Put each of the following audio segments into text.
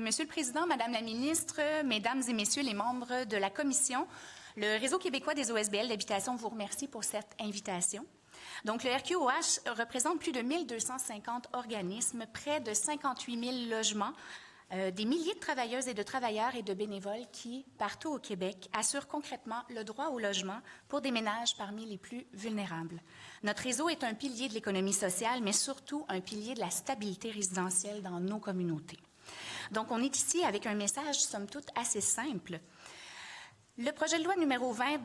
Monsieur le Président, Madame la Ministre, Mesdames et Messieurs les membres de la Commission, le Réseau québécois des OSBL d'habitation vous remercie pour cette invitation. Donc, le RQOH représente plus de 1250 organismes, près de 58 000 logements, des milliers de travailleuses et de travailleurs et de bénévoles qui, partout au Québec, assurent concrètement le droit au logement pour des ménages parmi les plus vulnérables. Notre réseau est un pilier de l'économie sociale, mais surtout un pilier de la stabilité résidentielle dans nos communautés. Donc, on est ici avec un message, somme toute, assez simple. Le projet de loi numéro 20,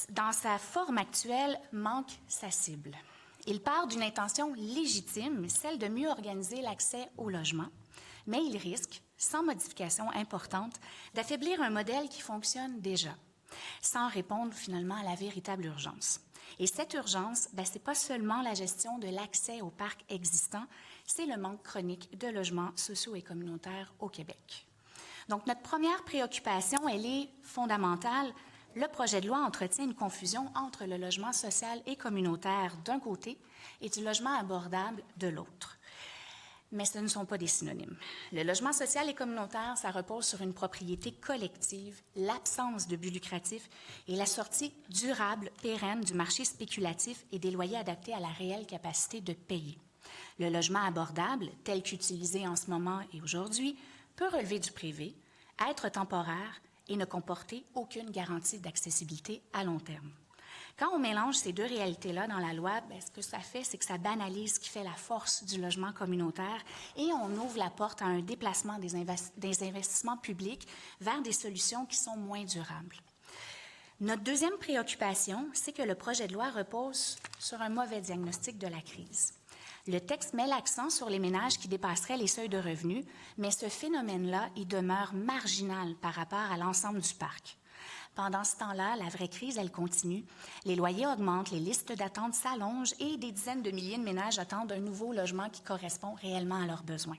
dans sa forme actuelle, manque sa cible. Il part d'une intention légitime, celle de mieux organiser l'accès au logement, mais il risque, sans modification importante, d'affaiblir un modèle qui fonctionne déjà, sans répondre finalement à la véritable urgence. Et cette urgence, ce n'est pas seulement la gestion de l'accès au parc existant, c'est le manque chronique de logements sociaux et communautaires au Québec. Donc, notre première préoccupation, elle est fondamentale. Le projet de loi entretient une confusion entre le logement social et communautaire d'un côté et du logement abordable de l'autre. Mais ce ne sont pas des synonymes. Le logement social et communautaire, ça repose sur une propriété collective, l'absence de but lucratif et la sortie durable, pérenne du marché spéculatif et des loyers adaptés à la réelle capacité de payer. Le logement abordable, tel qu'utilisé en ce moment et aujourd'hui, peut relever du privé, être temporaire et ne comporter aucune garantie d'accessibilité à long terme. Quand on mélange ces deux réalités-là dans la loi, ce que ça fait, c'est que ça banalise ce qui fait la force du logement communautaire et on ouvre la porte à un déplacement des investissements publics vers des solutions qui sont moins durables. Notre deuxième préoccupation, c'est que le projet de loi repose sur un mauvais diagnostic de la crise. Le texte met l'accent sur les ménages qui dépasseraient les seuils de revenus, mais ce phénomène-là, il demeure marginal par rapport à l'ensemble du parc. Pendant ce temps-là, la vraie crise, elle continue. Les loyers augmentent, les listes d'attente s'allongent et des dizaines de milliers de ménages attendent un nouveau logement qui correspond réellement à leurs besoins.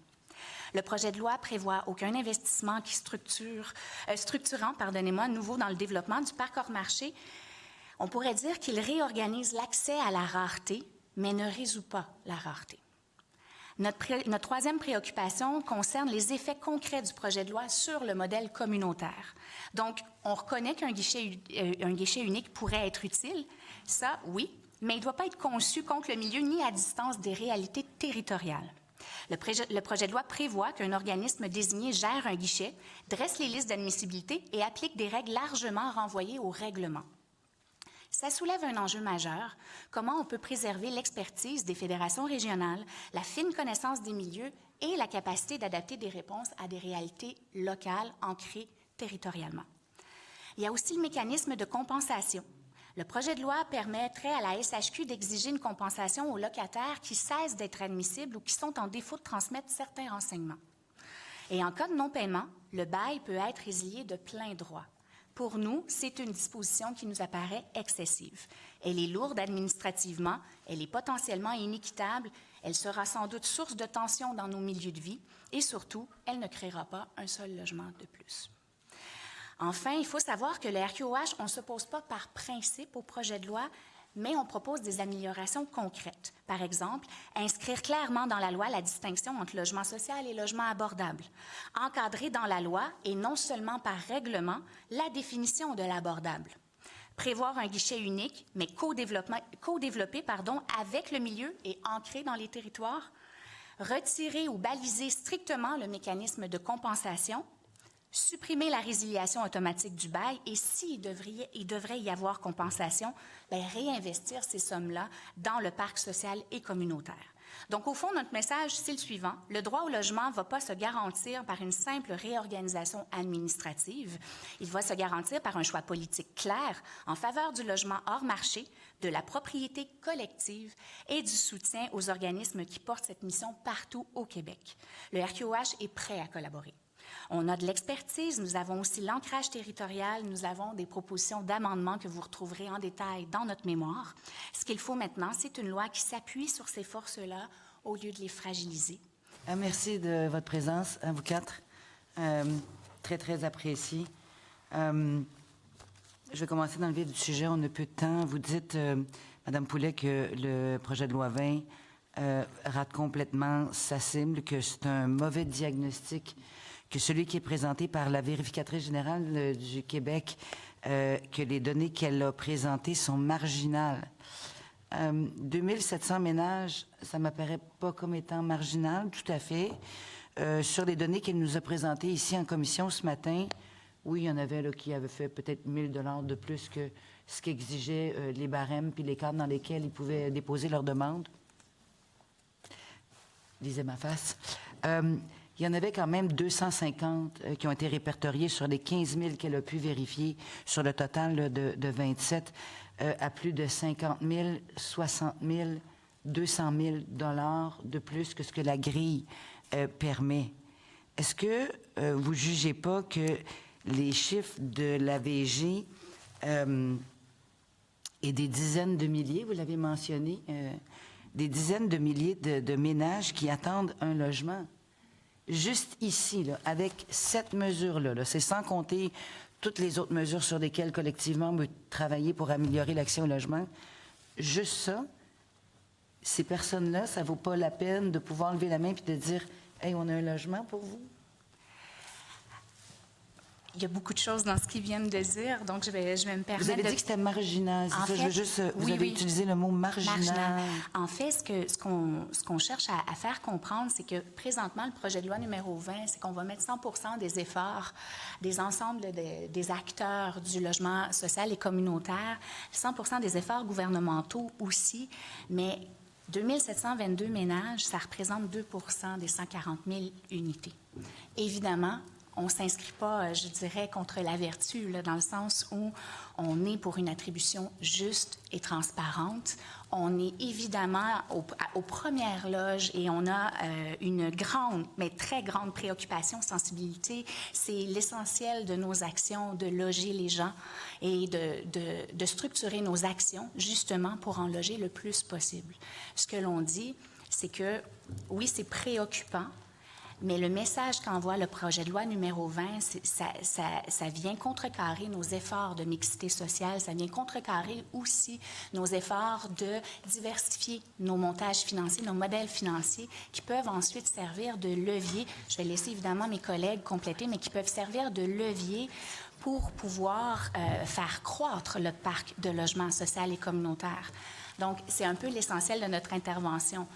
Le projet de loi prévoit aucun investissement qui structurant, nouveau dans le développement du parc hors marché. On pourrait dire qu'il réorganise l'accès à la rareté, mais ne résout pas la rareté. Notre troisième préoccupation concerne les effets concrets du projet de loi sur le modèle communautaire. Donc, on reconnaît qu'un guichet unique pourrait être utile, ça, oui, mais il ne doit pas être conçu contre le milieu ni à distance des réalités territoriales. Le projet de loi prévoit qu'un organisme désigné gère un guichet, dresse les listes d'admissibilité et applique des règles largement renvoyées au règlement. Ça soulève un enjeu majeur, comment on peut préserver l'expertise des fédérations régionales, la fine connaissance des milieux et la capacité d'adapter des réponses à des réalités locales ancrées territorialement. Il y a aussi le mécanisme de compensation. Le projet de loi permettrait à la SHQ d'exiger une compensation aux locataires qui cessent d'être admissibles ou qui sont en défaut de transmettre certains renseignements. Et en cas de non-paiement, le bail peut être résilié de plein droit. Pour nous, c'est une disposition qui nous apparaît excessive. Elle est lourde administrativement, elle est potentiellement inéquitable, elle sera sans doute source de tension dans nos milieux de vie et surtout, elle ne créera pas un seul logement de plus. Enfin, il faut savoir que le RQOH, on ne s'oppose pas par principe au projet de loi, mais on propose des améliorations concrètes. Par exemple, inscrire clairement dans la loi la distinction entre logement social et logement abordable. Encadrer dans la loi, et non seulement par règlement, la définition de l'abordable. Prévoir un guichet unique, mais co-développé avec le milieu et ancré dans les territoires. Retirer ou baliser strictement le mécanisme de compensation. Supprimer la résiliation automatique du bail et s'il devrait y avoir compensation, réinvestir ces sommes-là dans le parc social et communautaire. Donc, au fond, notre message, c'est le suivant. Le droit au logement ne va pas se garantir par une simple réorganisation administrative. Il va se garantir par un choix politique clair en faveur du logement hors marché, de la propriété collective et du soutien aux organismes qui portent cette mission partout au Québec. Le RQOH est prêt à collaborer. On a de l'expertise, nous avons aussi l'ancrage territorial, nous avons des propositions d'amendements que vous retrouverez en détail dans notre mémoire. Ce qu'il faut maintenant, c'est une loi qui s'appuie sur ces forces-là au lieu de les fragiliser. Merci de votre présence, à vous quatre. Très, très apprécié. Je vais commencer dans le vif du sujet, on n'a peu de temps. Vous dites, Madame Poulet, que le projet de loi 20 rate complètement sa cible, que c'est un mauvais diagnostic que celui qui est présenté par la vérificatrice générale du Québec, que les données qu'elle a présentées sont marginales. 2700 ménages, ça ne m'apparaît pas comme étant marginal, tout à fait. Sur les données qu'elle nous a présentées ici en commission ce matin, oui, il y en avait là, qui avaient fait peut-être 1 000 $ de plus que ce qu'exigeaient les barèmes puis les cadres dans lesquels ils pouvaient déposer leurs demandes. Lisez ma face. Il y en avait quand même 250 qui ont été répertoriés sur les 15 000 qu'elle a pu vérifier sur le total là, de 27 à plus de 50 000, 60 000, 200 000 $ de plus que ce que la grille permet. Est-ce que vous ne jugez pas que les chiffres de la VG et des dizaines de milliers, vous l'avez mentionné, des dizaines de milliers de ménages qui attendent un logement, juste ici, là, avec cette mesure-là, c'est sans compter toutes les autres mesures sur lesquelles collectivement on veut travailler pour améliorer l'accès au logement, juste ça, ces personnes-là, ça ne vaut pas la peine de pouvoir lever la main et de dire « Hey, on a un logement pour vous ». Il y a beaucoup de choses dans ce qu'ils viennent de dire, donc je vais me permettre. Vous avez dit que c'était marginal, c'est ça? Je veux juste, vous avez utilisé le mot marginal. En fait, ce qu'on cherche à faire comprendre, c'est que présentement, le projet de loi numéro 20, c'est qu'on va mettre 100% des efforts des ensembles des acteurs du logement social et communautaire, 100% des efforts gouvernementaux aussi, mais 2722 ménages, ça représente 2% des 140 000 unités. Évidemment, on ne s'inscrit pas, je dirais, contre la vertu, là, dans le sens où on est pour une attribution juste et transparente. On est évidemment aux premières loges et on a une grande, mais très grande préoccupation, sensibilité. C'est l'essentiel de nos actions, de loger les gens et de structurer nos actions, justement, pour en loger le plus possible. Ce que l'on dit, c'est que, oui, c'est préoccupant, mais le message qu'envoie le projet de loi numéro 20, ça vient contrecarrer nos efforts de mixité sociale, ça vient contrecarrer aussi nos efforts de diversifier nos montages financiers, nos modèles financiers qui peuvent ensuite servir de levier. Je vais laisser évidemment mes collègues compléter, mais qui peuvent servir de levier pour pouvoir faire croître le parc de logements social et communautaire. Donc, c'est un peu l'essentiel de notre intervention.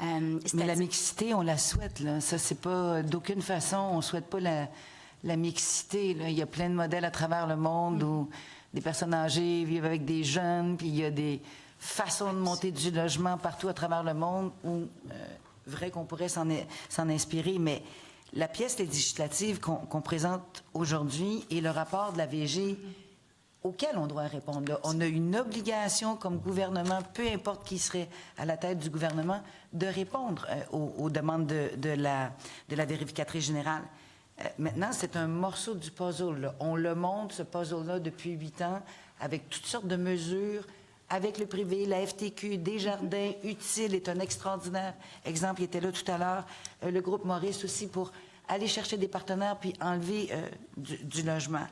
Mais la mixité, on la souhaite, là. Ça, c'est pas d'aucune façon, on souhaite pas la mixité, là. Il y a plein de modèles à travers le monde où des personnes âgées vivent avec des jeunes, puis il y a des façons de monter du logement partout à travers le monde où, vrai qu'on pourrait s'en inspirer, mais la pièce législative qu'on présente aujourd'hui et le rapport de la VG auquel on doit répondre. Là. On a une obligation comme gouvernement, peu importe qui serait à la tête du gouvernement, de répondre aux demandes de la vérificatrice générale. Maintenant, c'est un morceau du puzzle. Là. On le monte, ce puzzle-là, depuis 8 ans, avec toutes sortes de mesures, avec le privé, la FTQ, Desjardins, Utile est un extraordinaire exemple, il était là tout à l'heure, le groupe Maurice aussi, pour aller chercher des partenaires puis enlever du logement.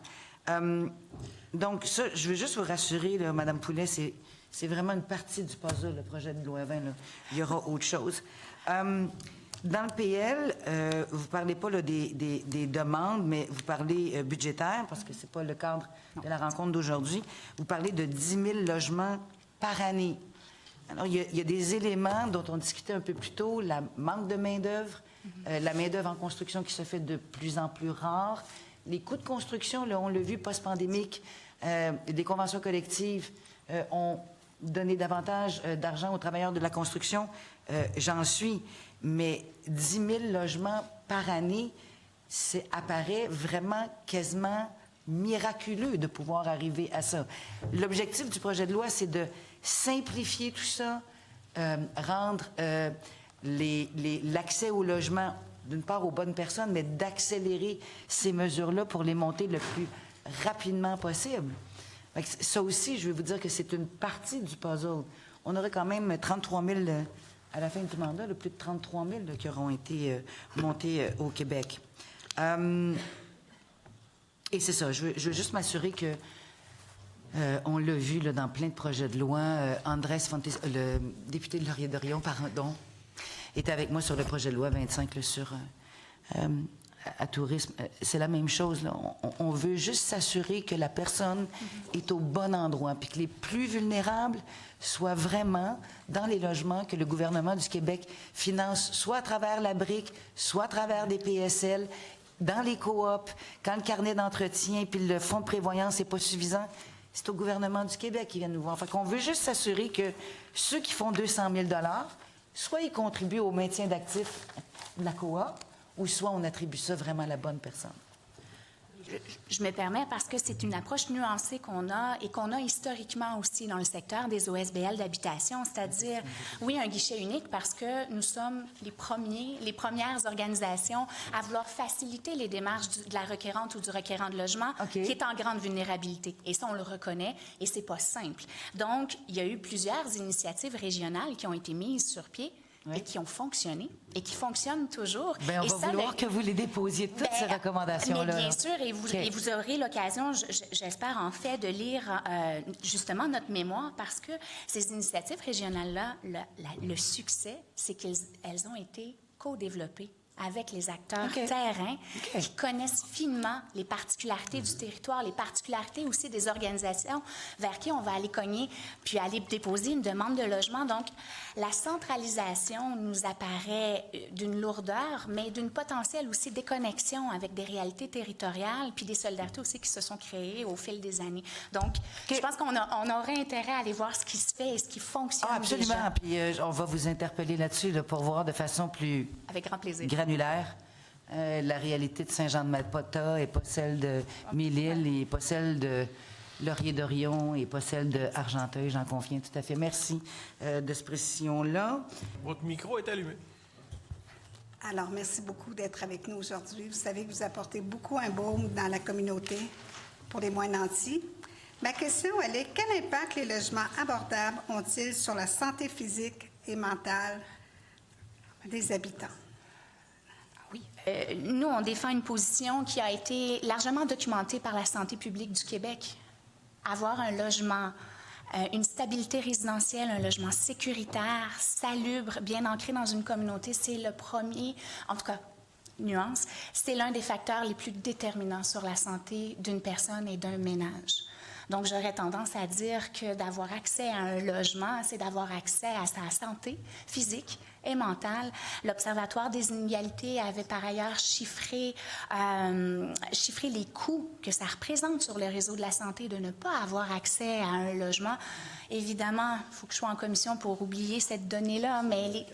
Donc, ça, je veux juste vous rassurer, là, Mme Poulet, c'est vraiment une partie du puzzle, le projet de loi 20. Là. Il y aura autre chose. Dans le PL, vous ne parlez pas là, des demandes, mais vous parlez budgétaire, parce que ce n'est pas le cadre de la rencontre d'aujourd'hui. Vous parlez de 10 000 logements par année. Alors, il y a des éléments dont on discutait un peu plus tôt, la manque de main-d'œuvre, la main-d'œuvre en construction qui se fait de plus en plus rare. Les coûts de construction, là, on l'a vu post-pandémique, des conventions collectives ont donné davantage d'argent aux travailleurs de la construction, j'en suis, mais 10 000 logements par année, apparaît vraiment quasiment miraculeux de pouvoir arriver à ça. L'objectif du projet de loi, c'est de simplifier tout ça, rendre l'accès au logement d'une part aux bonnes personnes, mais d'accélérer ces mesures-là pour les monter le plus rapidement possible. Ça aussi, je vais vous dire que c'est une partie du puzzle. On aurait quand même 33 000, à la fin du mandat, plus de 33 000 qui auront été montés au Québec. Et c'est ça, je veux juste m'assurer que on l'a vu là, dans plein de projets de loi. Andrés Fontes, le député de Laurier-Dorion, pardon, est avec moi sur le projet de loi 25 là, sur à tourisme, c'est la même chose. Là. On veut juste s'assurer que la personne est au bon endroit, puis que les plus vulnérables soient vraiment dans les logements que le gouvernement du Québec finance, soit à travers la BRIC, soit à travers des PSL, dans les coops, quand le carnet d'entretien puis le fonds de prévoyance n'est pas suffisant. C'est au gouvernement du Québec qui vient nous voir. Fait qu'on veut juste s'assurer que ceux qui font 200 000 soit ils contribuent au maintien d'actifs de la coop, ou soit on attribue ça vraiment à la bonne personne. Je me permets parce que c'est une approche nuancée qu'on a et qu'on a historiquement aussi dans le secteur des OSBL d'habitation, c'est-à-dire, oui, un guichet unique parce que nous sommes les premières organisations à vouloir faciliter les démarches de la requérante ou du requérant de logement qui est en grande vulnérabilité. Et ça, on le reconnaît et c'est pas simple. Donc, il y a eu plusieurs initiatives régionales qui ont été mises sur pied et qui ont fonctionné et qui fonctionnent toujours. Bien, on va vouloir que vous les déposiez, toutes ces recommandations-là. Mais bien sûr, et vous aurez l'occasion, j'espère en fait, de lire justement notre mémoire parce que ces initiatives régionales-là, le succès, c'est qu'elles ont été co-développées avec les acteurs terrains qui connaissent finement les particularités du territoire, les particularités aussi des organisations vers qui on va aller cogner puis aller déposer une demande de logement. Donc, la centralisation nous apparaît d'une lourdeur, mais d'une potentielle aussi déconnexion avec des réalités territoriales puis des solidarités aussi qui se sont créées au fil des années. Donc, je pense qu'on aurait intérêt à aller voir ce qui se fait et ce qui fonctionne absolument. déjà. Puis on va vous interpeller là-dessus là, pour voir de façon plus... Avec grand plaisir. Granulaire. La réalité de Saint-Jean-de-Malpotah n'est pas celle de Mille-Îles, et pas celle de Laurier-Dorion, et pas celle de Argenteuil, j'en conviens tout à fait. Merci de cette précision-là. Votre micro est allumé. Alors, merci beaucoup d'être avec nous aujourd'hui. Vous savez que vous apportez beaucoup un baume dans la communauté pour les moins nantis. Ma question, elle est, quel impact les logements abordables ont-ils sur la santé physique et mentale des habitants? Oui. Nous, on défend une position qui a été largement documentée par la santé publique du Québec. Avoir un logement, une stabilité résidentielle, un logement sécuritaire, salubre, bien ancré dans une communauté, c'est le premier, en tout cas, nuance, c'est l'un des facteurs les plus déterminants sur la santé d'une personne et d'un ménage. Donc, j'aurais tendance à dire que d'avoir accès à un logement, c'est d'avoir accès à sa santé physique et mentale. L'Observatoire des inégalités avait par ailleurs chiffré les coûts que ça représente sur le réseau de la santé de ne pas avoir accès à un logement. Évidemment, il faut que je sois en commission pour oublier cette donnée-là, mais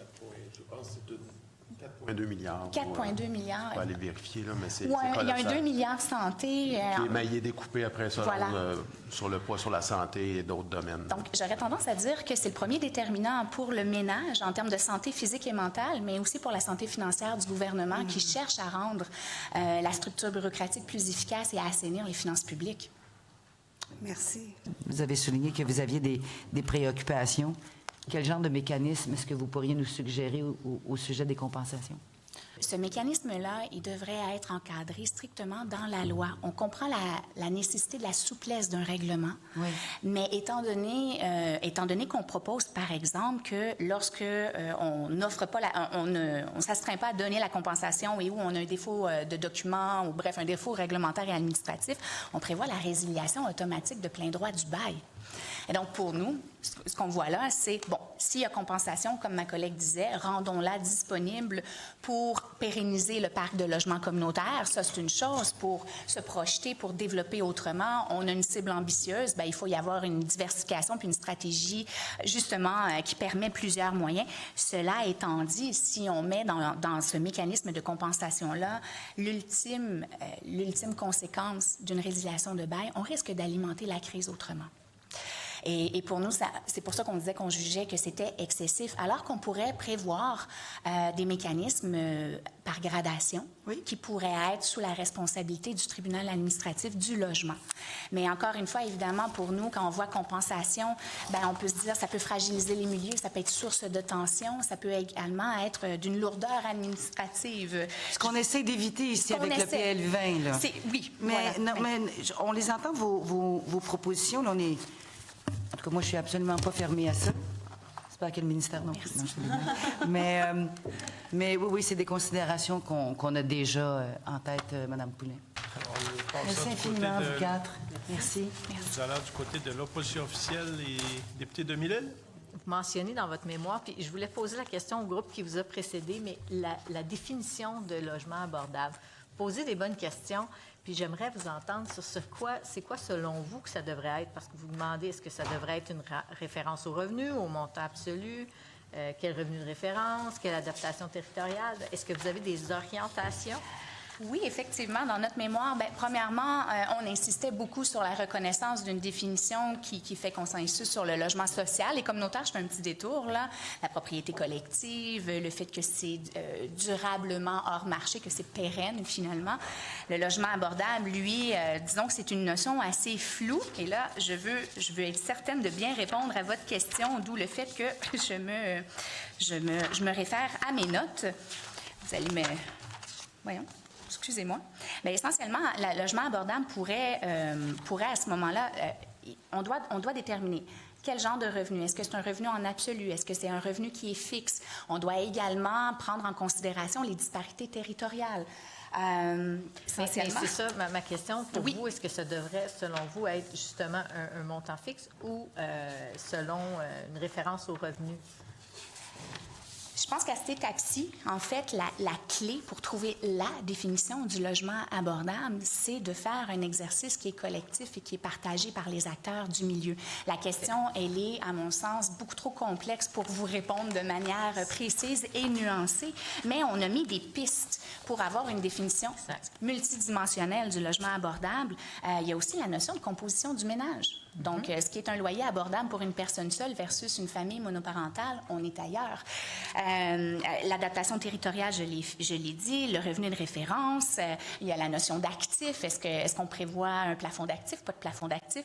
Je pense que c'est 4,2 milliards. 4,2 milliards. On va aller vérifier, là, mais c'est Oui, il y a un 2 milliards santé. Qui est maillé découpé après ça Voilà. sur le poids sur la santé et d'autres domaines. Donc, j'aurais tendance à dire que c'est le premier déterminant pour le ménage en termes de santé physique et mentale, mais aussi pour la santé financière du gouvernement qui cherche à rendre la structure bureaucratique plus efficace et à assainir les finances publiques. Merci. Vous avez souligné que vous aviez des préoccupations. Quel genre de mécanisme est-ce que vous pourriez nous suggérer au sujet des compensations? Ce mécanisme-là, il devrait être encadré strictement dans la loi. On comprend la nécessité de la souplesse d'un règlement, mais étant donné qu'on propose, par exemple, que lorsque on n'offre pas, on ne s'astreint pas à donner la compensation et où on a un défaut de document ou bref un défaut réglementaire et administratif, on prévoit la résiliation automatique de plein droit du bail. Et donc, pour nous, ce qu'on voit là, c'est, bon, s'il y a compensation, comme ma collègue disait, rendons-la disponible pour pérenniser le parc de logements communautaires. Ça, c'est une chose. Pour se projeter, pour développer autrement, on a une cible ambitieuse. Bien, il faut y avoir une diversification puis une stratégie, justement, qui permet plusieurs moyens. Cela étant dit, si on met dans ce mécanisme de compensation-là l'ultime conséquence d'une résiliation de bail, on risque d'alimenter la crise autrement. Et pour nous, c'est pour ça qu'on disait qu'on jugeait que c'était excessif, alors qu'on pourrait prévoir des mécanismes par gradation qui pourraient être sous la responsabilité du tribunal administratif du logement. Mais encore une fois, évidemment, pour nous, quand on voit compensation, bien, on peut se dire ça peut fragiliser les milieux, ça peut être source de tension, ça peut également être d'une lourdeur administrative. Ce qu'on essaie d'éviter ici avec le PL20, là. Oui, mais, voilà. mais on les entend, vos propositions. Là, en tout cas, moi, je suis absolument pas fermée à ça. pas à quel ministère non plus. Non, je te dis. Mais oui, c'est des considérations qu'on a déjà en tête, Mme Poulet. Alors, on passe Merci ça du infiniment, côté vous de- quatre. Merci. Tout à l'heure, du côté de l'opposition officielle et député de Mille. Vous mentionnez dans votre mémoire, puis je voulais poser la question au groupe qui vous a précédé, mais la définition de logement abordable. Posez des bonnes questions, puis j'aimerais vous entendre sur c'est quoi selon vous que ça devrait être, parce que vous demandez est-ce que ça devrait être une référence au revenu, au montant absolu, quel revenu de référence, quelle adaptation territoriale, est-ce que vous avez des orientations? Oui, effectivement, dans notre mémoire, premièrement, on insistait beaucoup sur la reconnaissance d'une définition qui fait consensus sur le logement social et communautaire. Je fais un petit détour, là. La propriété collective, le fait que c'est durablement hors marché, que c'est pérenne, finalement. Le logement abordable, lui, disons que c'est une notion assez floue. Et là, je veux être certaine de bien répondre à votre question, d'où le fait que je me réfère à mes notes. Vous allez me... Voyons. Excusez-moi. Bien, essentiellement, le logement abordable pourrait à ce moment-là, on doit déterminer quel genre de revenu. Est-ce que c'est un revenu en absolu? Est-ce que c'est un revenu qui est fixe? On doit également prendre en considération les disparités territoriales. C'est ça ma question pour Oui. vous. Est-ce que ça devrait, selon vous, être justement un montant fixe ou selon une référence au revenu? Je pense qu'à cet état-ci, en fait, la clé pour trouver la définition du logement abordable, c'est de faire un exercice qui est collectif et qui est partagé par les acteurs du milieu. La question, elle est, à mon sens, beaucoup trop complexe pour vous répondre de manière précise et nuancée, mais on a mis des pistes pour avoir une définition multidimensionnelle du logement abordable. Il y a aussi la notion de composition du ménage. Donc, ce qui est un loyer abordable pour une personne seule versus une famille monoparentale, on est ailleurs. L'adaptation territoriale, je l'ai dit, le revenu de référence, il y a la notion d'actif. Est-ce qu'on prévoit un plafond d'actifs, pas de plafond d'actifs?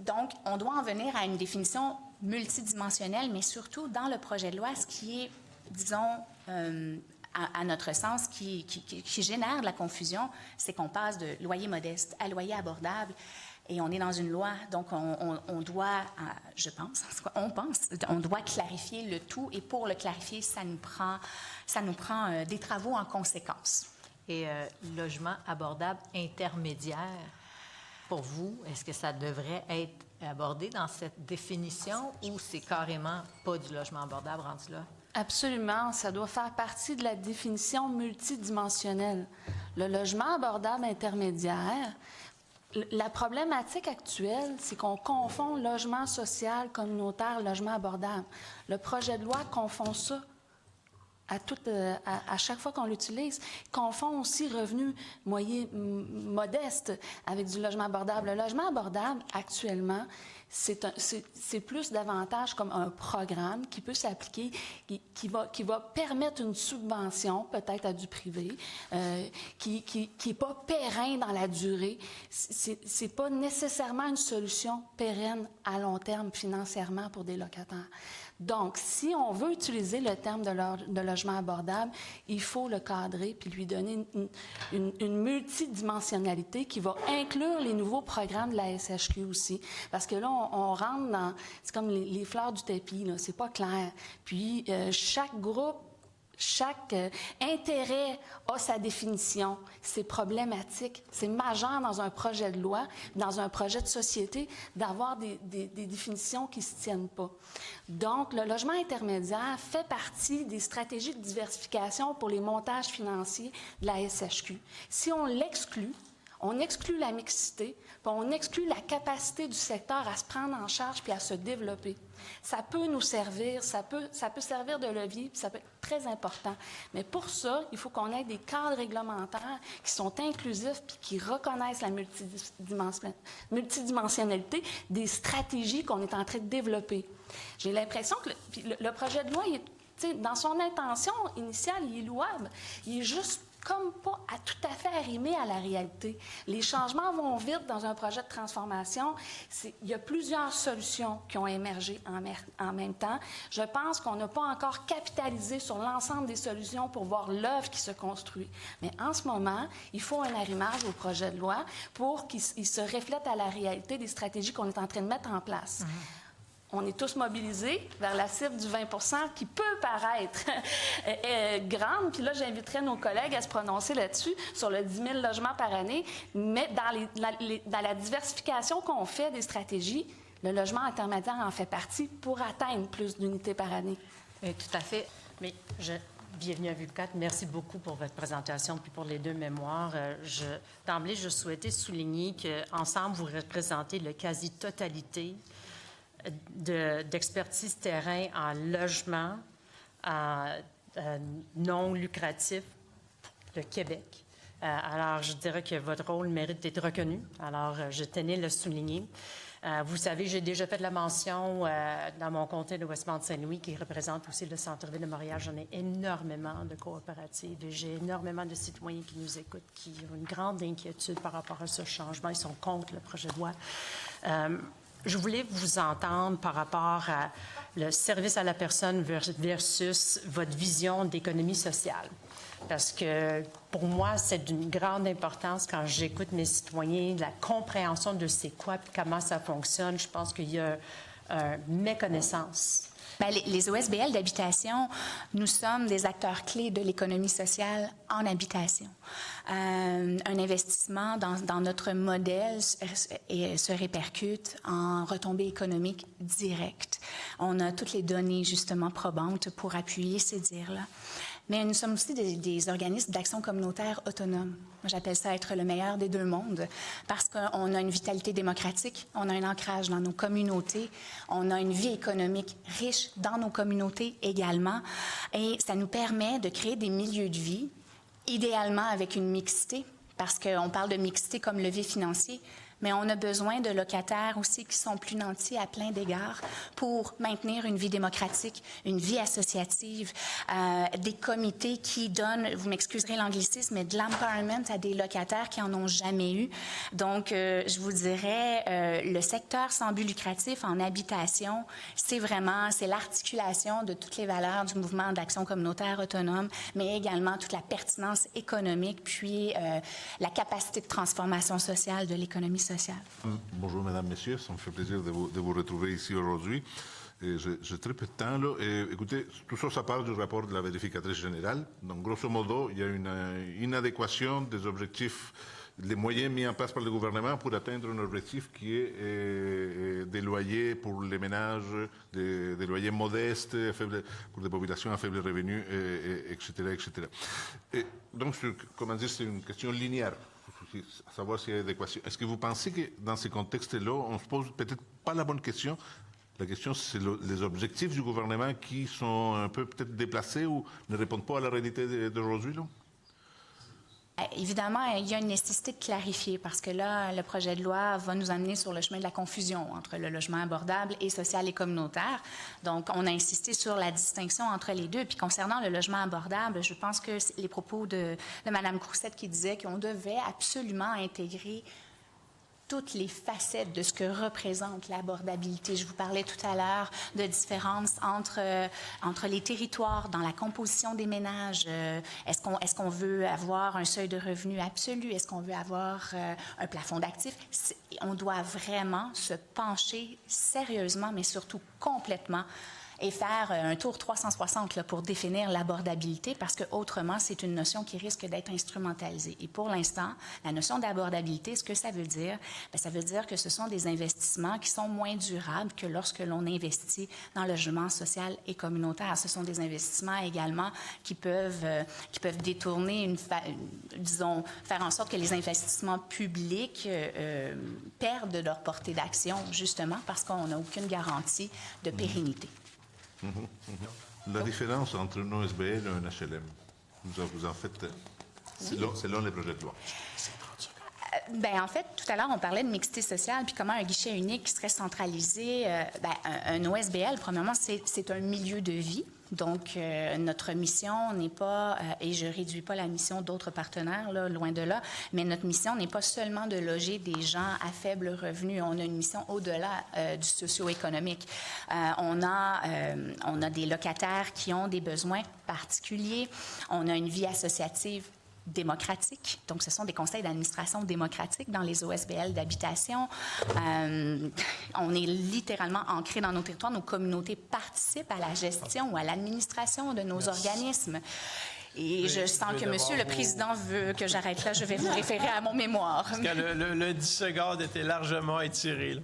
Donc, on doit en venir à une définition multidimensionnelle, mais surtout dans le projet de loi, ce qui est, disons, à notre sens, qui génère de la confusion, c'est qu'on passe de loyer modeste à loyer abordable. Et on est dans une loi, donc on doit, on doit clarifier le tout. Et pour le clarifier, ça nous prend des travaux en conséquence. Et logement abordable intermédiaire, pour vous, est-ce que ça devrait être abordé dans cette définition ou c'est carrément pas du logement abordable rendu là? Absolument, ça doit faire partie de la définition multidimensionnelle. Le logement abordable intermédiaire, la problématique actuelle, c'est qu'on confond logement social, communautaire, logement abordable. Le projet de loi confond ça à chaque fois qu'on l'utilise. Confond aussi revenu moyen modeste avec du logement abordable. Le logement abordable, actuellement, c'est plus davantage comme un programme qui peut s'appliquer, qui va permettre une subvention, peut-être à du privé, qui n'est pas pérenne dans la durée. C'est pas nécessairement une solution pérenne à long terme financièrement pour des locataires. Donc, si on veut utiliser le terme de logement abordable, il faut le cadrer puis lui donner une multidimensionnalité qui va inclure les nouveaux programmes de la SHQ aussi. Parce que là, on rentre dans... C'est comme les fleurs du tapis, là, c'est pas clair. Puis, chaque groupe, chaque intérêt a sa définition. C'est problématique. C'est majeur dans un projet de loi, dans un projet de société, d'avoir des définitions qui ne se tiennent pas. Donc, le logement intermédiaire fait partie des stratégies de diversification pour les montages financiers de la SHQ. Si on l'exclut, on exclut la mixité, puis on exclut la capacité du secteur à se prendre en charge puis à se développer. Ça peut nous servir, ça peut servir de levier, puis ça peut être très important. Mais pour ça, il faut qu'on ait des cadres réglementaires qui sont inclusifs puis qui reconnaissent la multidimensionnalité des stratégies qu'on est en train de développer. J'ai l'impression que le projet de loi, dans son intention initiale, il est louable. Il est juste comme pas tout à fait arrimé à la réalité. Les changements vont vite dans un projet de transformation. Il y a plusieurs solutions qui ont émergé en même temps. Je pense qu'on n'a pas encore capitalisé sur l'ensemble des solutions pour voir l'œuvre qui se construit. Mais en ce moment, il faut un arrimage au projet de loi pour qu'il se reflète à la réalité des stratégies qu'on est en train de mettre en place. on est tous mobilisés vers la cible du 20 qui peut paraître grande. Puis là, j'inviterais nos collègues à se prononcer là-dessus, sur le 10 000 logements par année. Mais dans la diversification qu'on fait des stratégies, le logement intermédiaire en fait partie pour atteindre plus d'unités par année. Oui, tout à fait. Mais bienvenue à Vulcat. Merci beaucoup pour votre présentation puis pour les deux mémoires. D'emblée, je souhaitais souligner qu'ensemble, vous représentez la quasi-totalité d'expertise terrain en logement non lucratif de Québec. Alors, je dirais que votre rôle mérite d'être reconnu. Alors, je tenais à le souligner. Vous savez, j'ai déjà fait la mention dans mon comté de Westmount-Saint-Louis, qui représente aussi le centre-ville de Montréal. J'en ai énormément de coopératives et j'ai énormément de citoyens qui nous écoutent, qui ont une grande inquiétude par rapport à ce changement. Ils sont contre le projet de loi. Je voulais vous entendre par rapport à le service à la personne versus votre vision d'économie sociale. Parce que pour moi, c'est d'une grande importance quand j'écoute mes citoyens, la compréhension de c'est quoi et comment ça fonctionne. Je pense qu'il y a une méconnaissance. Bien, les OSBL d'habitation, nous sommes des acteurs clés de l'économie sociale en habitation. Un investissement dans notre modèle se répercute en retombées économiques directes. On a toutes les données, justement, probantes pour appuyer ces dires-là. Mais nous sommes aussi des organismes d'action communautaire autonomes. J'appelle ça être le meilleur des deux mondes parce qu'on a une vitalité démocratique, on a un ancrage dans nos communautés, on a une vie économique riche dans nos communautés également et ça nous permet de créer des milieux de vie, idéalement avec une mixité, parce qu'on parle de mixité comme levier financier, mais on a besoin de locataires aussi qui sont plus nantis à plein d'égards pour maintenir une vie démocratique, une vie associative, des comités qui donnent, vous m'excuserez l'anglicisme, mais de l'empowerment à des locataires qui en ont jamais eu. Donc, je vous dirais, le secteur sans but lucratif en habitation, c'est l'articulation de toutes les valeurs du mouvement d'action communautaire autonome, mais également toute la pertinence économique, puis la capacité de transformation sociale de l'économie sociale. Bonjour, Mesdames, Messieurs. Ça me fait plaisir de vous retrouver ici aujourd'hui. J'ai très peu de temps. Là. Écoutez, tout ça, ça parle du rapport de la vérificatrice générale. Donc, grosso modo, il y a une inadéquation des objectifs, les moyens mis en place par le gouvernement pour atteindre un objectif qui est des loyers pour les ménages, des loyers modestes, pour des populations à faible revenu, etc., etc. Et donc, comment dire, c'est une question linéaire. À savoir s'il y a adéquation. Est-ce que vous pensez que dans ces contextes-là, on se pose peut-être pas la bonne question? La question, c'est les objectifs du gouvernement qui sont un peu peut-être déplacés ou ne répondent pas à la réalité d'aujourd'hui, là? Évidemment, il y a une nécessité de clarifier parce que là, le projet de loi va nous amener sur le chemin de la confusion entre le logement abordable et social et communautaire. Donc, on a insisté sur la distinction entre les deux. Puis, concernant le logement abordable, je pense que les propos de Mme Crousette qui disait qu'on devait absolument intégrer toutes les facettes de ce que représente l'abordabilité. Je vous parlais tout à l'heure de différences entre les territoires dans la composition des ménages. Est-ce qu'on veut avoir un seuil de revenu absolu? Est-ce qu'on veut avoir un plafond d'actifs? On doit vraiment se pencher sérieusement, mais surtout complètement, et faire un tour 360 là, pour définir l'abordabilité, parce que autrement, c'est une notion qui risque d'être instrumentalisée. Et pour l'instant, la notion d'abordabilité, ce que ça veut dire, bien, ça veut dire que ce sont des investissements qui sont moins durables que lorsque l'on investit dans le logement social et communautaire. Ce sont des investissements également qui peuvent détourner disons, faire en sorte que les investissements publics perdent leur portée d'action, justement parce qu'on n'a aucune garantie de pérennité. La différence entre un OSBL et un HLM, vous en faites selon les projets de loi? Bien, en fait, tout à l'heure, on parlait de mixité sociale, puis comment un guichet unique serait centralisé. Un OSBL, premièrement, c'est un milieu de vie. Donc, notre mission n'est pas, et je ne réduis pas la mission d'autres partenaires, là, loin de là, mais notre mission n'est pas seulement de loger des gens à faible revenu. On a une mission au-delà du socio-économique. On a des locataires qui ont des besoins particuliers. On a une vie associative démocratiques. Donc, ce sont des conseils d'administration démocratiques dans les OSBL d'habitation. On est littéralement ancré dans nos territoires. Nos communautés participent à la gestion ou à l'administration de nos organismes. Et je sens que Monsieur le Président veut que j'arrête là. Je vais vous référer à mon mémoire. Parce que le 10 secondes était largement étiré, là.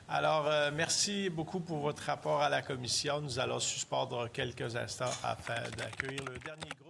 Alors, merci beaucoup pour votre rapport à la Commission. Nous allons suspendre quelques instants afin d'accueillir le dernier groupe.